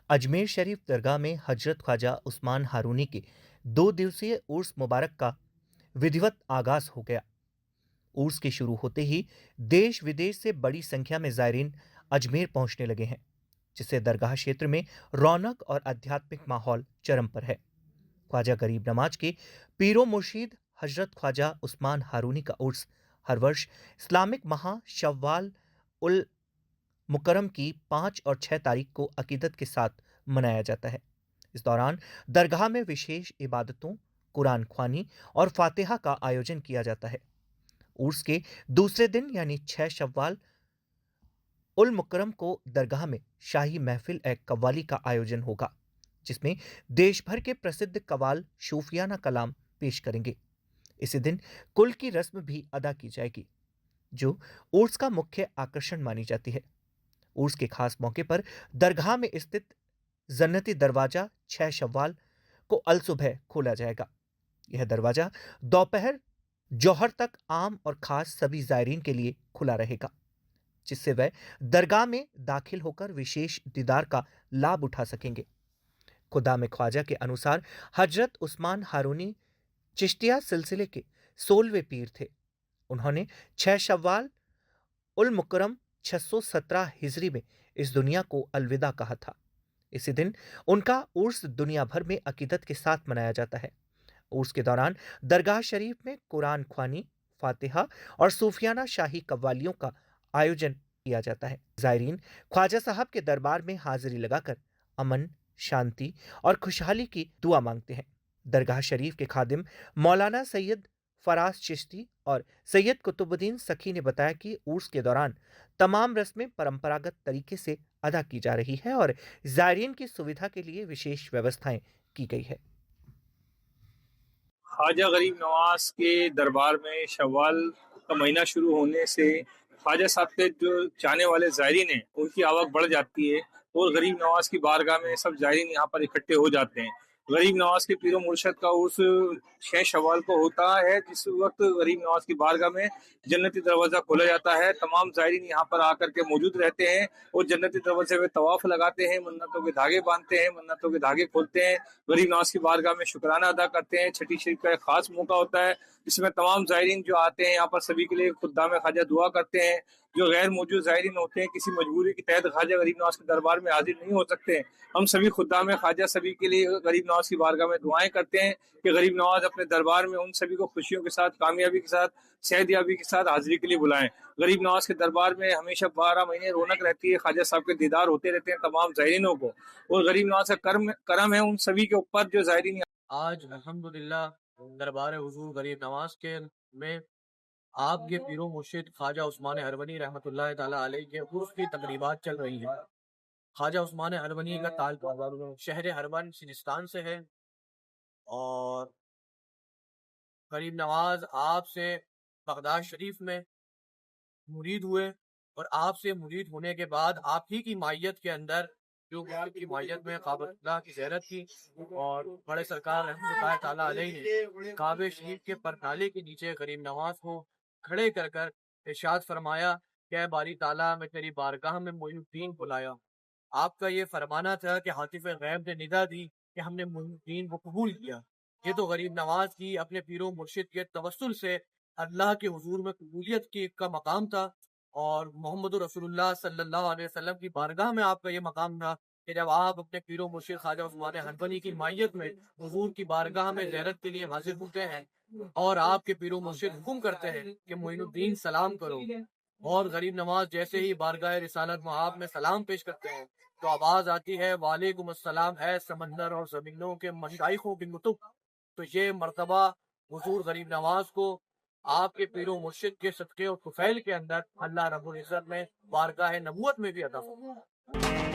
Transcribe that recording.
अजमेर शरीफ दरगाह में हजरत ख्वाजा उस्मान हारूनी के 2 दिवसीय उर्स मुबारक का विधिवत आगाज हो गया। उर्स के शुरू होते ही देश विदेश से बड़ी संख्या में जायरीन अजमेर पहुंचने लगे हैं, जिससे दरगाह क्षेत्र में रौनक और आध्यात्मिक माहौल चरम पर है। ख्वाजा गरीब नवाज के पीरो मुर्शीद हजरत ख्वाजा उस्मान हारूनी का उर्स हर वर्ष इस्लामिक माह शव्वाल उल मुकर्रम की 5 और 6 तारीख को अकीदत के साथ मनाया जाता है। इस दौरान दरगाह में विशेष इबादतों, कुरान ख्वानी और फातिहा का आयोजन किया जाता है। उर्स के दूसरे दिन यानी 6 शव्वाल उल मुकर्रम को दरगाह में शाही महफिल ए कव्वाली का आयोजन होगा, जिसमें देश भर के प्रसिद्ध कव्वाल सूफियाना कलाम पेश करेंगे। इसी दिन कुल की रस्म भी अदा की जाएगी, जो उर्स का मुख्य आकर्षण मानी जाती है। उर्स के खास मौके पर दरगाह में स्थित जन्नती दरवाजा 6 शव्वाल को अलसुबह खोला जाएगा। यह दरवाजा दोपहर जौहर तक आम और खास सभी जायरीन के लिए खुला रहेगा, जिससे वह दरगाह में दाखिल होकर विशेष दीदार का लाभ उठा सकेंगे। खुदा में ख्वाजा के अनुसार हजरत उस्मान हारूनी चिश्तिया सिलसिले के 16वें पीर थे। उन्होंने 6 शव्वाल उल मुकर्रम 617 हिजरी में इस दुनिया को अलविदा कहा था। इसी दिन उनका उर्स दुनिया भर में अकीदत के साथ मनाया जाता है। उर्स के दौरान दरगाह शरीफ में कुरान ख्वानी, फातिहा और सूफियाना शाही कव्वालियों का आयोजन किया जाता है। जायरीन ख्वाजा साहब के दरबार में हाजिरी लगाकर अमन, शांति और खुशहाली की दुआ मांगते हैं। दरगाह शरीफ के खादिम मौलाना सैयद फराज चिश्ती और सैयद कुतुबुद्दीन सखी ने बताया कि उर्स के दौरान तमाम रस्में परंपरागत तरीके से अदा की जा रही है और जायरीन की सुविधा के लिए विशेष व्यवस्थाएं की गई है। ख्वाजा गरीब नवाज के दरबार में शव्वाल का महीना शुरू होने से ख्वाजा साहब के जो चाहने वाले ज़ायरीन हैं उनकी आवक बढ़ जाती है और गरीब नवाज की बारगाह में सब ज़ायरीन यहाँ पर इकट्ठे हो जाते हैं। गरीब नवाज के पीरो मुर्शद का उर्स 6 शव्वाल को होता है, जिस वक्त गरीब नवाज की बारगाह में जन्नती दरवाज़ा खोला जाता है। तमाम ज़ायरीन यहाँ पर आकर के मौजूद रहते हैं और जन्नती दरवाजे में तवाफ लगाते हैं, मन्नतों के धागे बांधते हैं, मन्नतों के धागे खोलते हैं, गरीब नवाज की बारगाह में शुक्राना अदा करते हैं। छठी शरीफ का एक खास मौका होता है जिसमें तमाम ज़ायरीन जो आते हैं यहाँ पर सभी के लिए खुद्दाम ख्वाजा दुआ करते हैं। जो गैर मौजूद ज़ायरीन होते हैं किसी मजबूरी के तहत ख्वाजा गरीब नवाज के दरबार में हाजिर नहीं हो सकते, हम सभी खुद्दाम ख्वाजा सभी के लिए गरीब नवाज की बारगाह में दुआएं करते हैं कि गरीब नवाज अपने दरबार में उन सभी को खुशियों के साथ, कामयाबी के साथ, सेहतयाबी के साथ हाजिरी के लिए बुलाएं। गरीब नवाज के दरबार में हमेशा 12 महीने रौनक रहती है, ख्वाजा साहब के दीदार होते रहते हैं तमाम ज़ायरीनों को और गरीब नवाज का करम है उन सभी के ऊपर जो ज़ायरीन आज अल्हम्दुलिल्लाह दरबार हुजूर गरीब नवाज के में आपके पीरो मुर्शिद ख्वाजा उस्मान हरवनी रहमतुल्लाह ताला अलैह के उर्स की तकरीबात चल रही हैं। ख्वाजा उस्मान हरवनी का ताल्लुक शहर हरवन सिजिस्तान से है और गरीब नवाज आपसे बगदाद शरीफ में मुरीद हुए और आपसे मुरीद होने के बाद आप ही की मायत के अंदर जो की मायत में काबतुल्लाह की ज़ियारत की और बड़े सरकार रहमतुल्लाह ताला अलैह ने काबे शरीफ के परनाले के नीचे गरीब नवाज को खड़े कर कर इरशाद फरमाया कि बारी ताला मैं तेरी बारगाह में मोइनुद्दीन बुलाया। आपका ये फरमाना था कि हातिफ गैब ने निदा दी कि हमने मोइनुद्दीन को कबूल किया। ये तो गरीब नवाज की अपने पीरो मुर्शिद के तवस्सुल से अल्लाह के हुजूर में कबूलियत की का मकाम था और मोहम्मद रसूलुल्लाह सल्लल्लाहु अलैहि वसल्लम की बारगाह में आपका ये मकाम था कि जब आप अपने पीरो मुर्शिद ख्वाजा उस्मान हरवनी की मायत में हुजूर की बारगाह में ज़ियारत के लिए हाजिर होते हैं और आपके पीरो मुर्शिद हुक्म करते हैं कि मोइनुद्दीन सलाम करो और गरीब नवाज जैसे ही बारगाह रिसालत मआब में सलाम पेश करते हैं तो आवाज आती है वालेकुम अस्सलाम है समंदर और जमीनों के मशाइखों की कुतुब। तो ये मर्तबा हुजूर गरीब नवाज को आपके पीरो मुर्शिद के सदक़े और तुफैल के अंदर अल्लाह रब्बुल इज़्ज़त में बारगाह नबूवत में भी अता फरमाया।